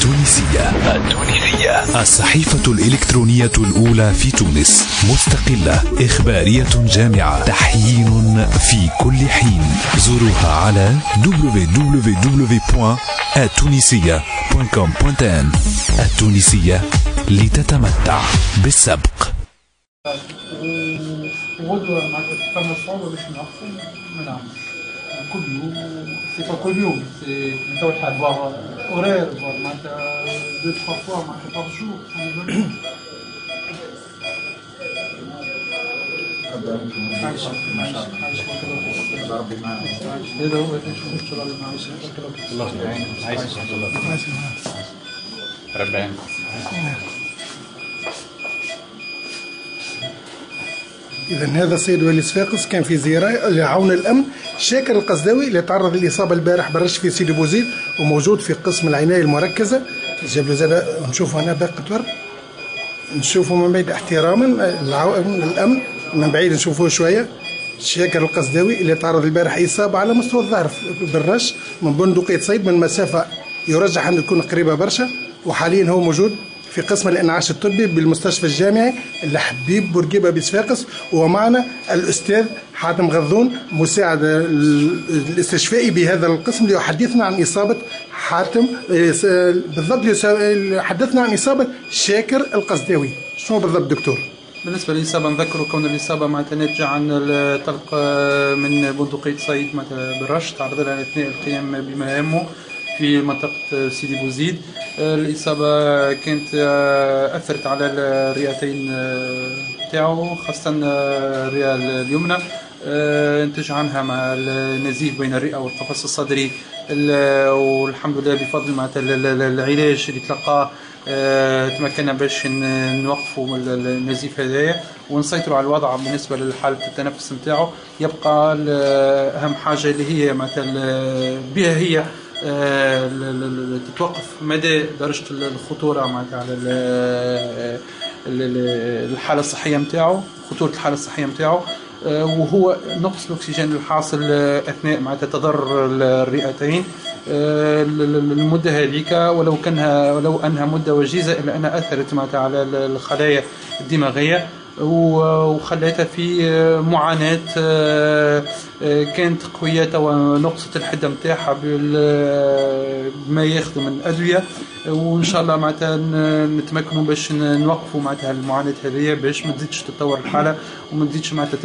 التونسية الصحيفة الإلكترونية الأولى في تونس، مستقلة، إخبارية جامعة، تحيين في كل حين. زوروها على www.التونسية.com.n. التونسية، لتتمتع بالسبق. وغدوة معناتها فما صعوبة باش نوقفوا ما نعملش كل يوم، سي با كل يوم، سي تو الحال فواغ اورير فواغ معناتها دو تخوا فوا معناتها باغ جور. ربي معاك. هذا هو نشوف ربي معاك. الله يعينك. عايشك الله. ربي يعينك. إذا هذا السيد والي صفاقس كان في زيارة لعون الأمن. شاكر القصداوي اللي تعرض للإصابة البارح بالرش في سيدي بوزيد وموجود في قسم العناية المركزة. جاب له زاد نشوفوا هنا باقة ورد، نشوفوا من بعيد احتراما الأمن، من بعيد نشوفوه شوية. شاكر القصداوي اللي تعرض البارح إصابة على مستوى الظهر بالرش من بندقية صيد من مسافة يرجح أن تكون قريبة برشا، وحاليا هو موجود في قسم الإنعاش الطبي بالمستشفى الجامعي الحبيب بورقيبة بصفاقس. ومعنا الأستاذ حاتم غضون مساعد الاستشفائي بهذا القسم ليحدثنا عن إصابة حاتم، بالضبط حدثنا عن إصابة شاكر القصداوي. شنو بالضبط دكتور؟ بالنسبة للإصابة نذكروا كون الإصابة معناتها ناتجة عن الطلق من بندقية صيد معناتها بالرش تعرض لها أثناء القيام بمهامه في منطقة سيدي بوزيد. الإصابة كانت أثرت على الرئتين تاعو، خاصة الرئة اليمنى، انتج عنها مع النزيف بين الرئة والقفص الصدري. والحمد لله بفضل معناتها العلاج اللي تلقاه تمكنا باش نوقفوا النزيف هذايا ونسيطروا على الوضع بالنسبة لحالة التنفس نتاعو. يبقى أهم حاجة اللي هي معناتها بها هي تتوقف مدى درجة الخطورة معناتها على الحالة الصحية نتاعو، خطورة الحالة الصحية نتاعو، وهو نقص الأكسجين الحاصل أثناء معناتها تضرر الرئتين. المدة هذيك ولو أنها مدة وجيزة إلا أنها أثرت معناتها على الخلايا الدماغية وخليتها في معاناة كانت قوية ونقصت الحدة نتاعها بما ياخذ من أدوية. وإن شاء الله معناتها نتمكنوا باش نوقفوا معناتها المعاناة هذه باش ما تزيدش تتطور الحالة وما تزيدش معناتها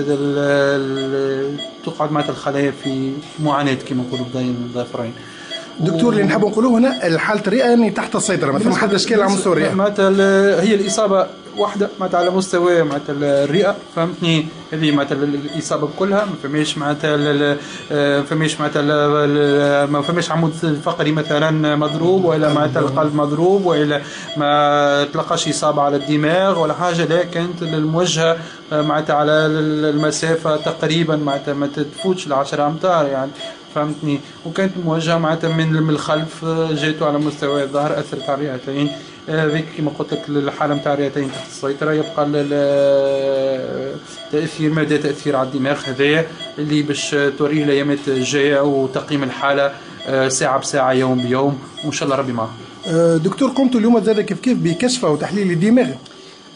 تقعد معناتها الخلايا في معاناة كما نقولوا ضعفين. دكتور اللي نحب نقولوه هنا حالة الرئة يعني تحت السيطرة، ما ثم حد اشكال على مستوى الرئة. معناتها هي الإصابة واحدة معناتها على مستوى معناتها الرئة، فهمتني؟ هذه معناتها الإصابة كلها ما فماش معناتها ما فماش عمود فقري مثلا مضروب ولا معناتها القلب مضروب ولا ما تلقاش إصابة على الدماغ ولا حاجة، لا كانت الموجهة معناتها على المسافة تقريبا معناتها ما تفوتش 10 أمتار يعني، فهمتني؟ وكانت موجهه معناتها من الخلف جاتو على مستوى الظهر، اثرت على الرئتين. هذيك كما قلت لك الحاله نتاع الرئتين تحت السيطره. يبقى التاثير مدى تاثير على الدماغ هذايا اللي باش توريه الايامات الجايه وتقييم الحاله ساعه بساعه يوم بيوم وان شاء الله ربي معه. دكتور قمتوا اليوم زاد كيف بكشف او تحليل الدماغ؟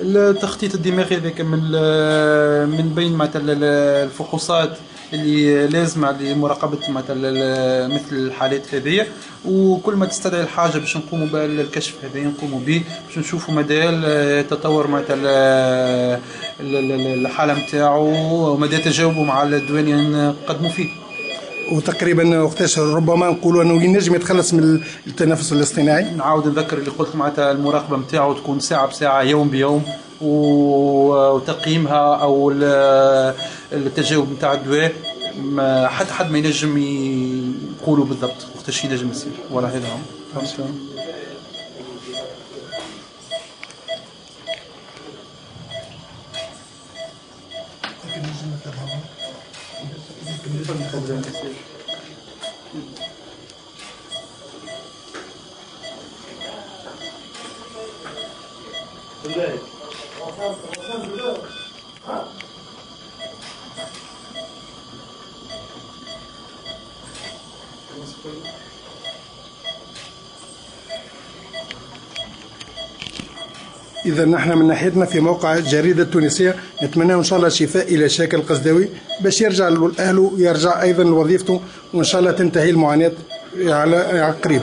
التخطيط الدماغي هذاك من بين معناتها الفحوصات اللي لازمه لمراقبه مثل الحالات هذه، وكل ما تستدعي الحاجه باش نقوموا بالكشف هذا نقوموا به باش نشوفوا مدى التطور معناتها الحاله نتاعو ومدى تجاوبه مع الادويه اللي نقدموا فيه. وتقريبا وقتاش ربما نقولوا انه ينجم يتخلص من التنفس الاصطناعي؟ نعاود نذكر اللي قلت معناتها المراقبه نتاعو تكون ساعه بساعه يوم بيوم، وتقييمها او التجاوب نتاع الدواء حد ما ينجم يقولوا بالضبط وقتاش ينجم يصير ولا هذا فهمت. إذا نحن من ناحيتنا في موقع الجريدة التونسية نتمنى إن شاء الله الشفاء إلى شاكر القصداوي باش يرجع لأهله، يرجع أيضا لوظيفته، وإن شاء الله تنتهي المعاناة على قريب.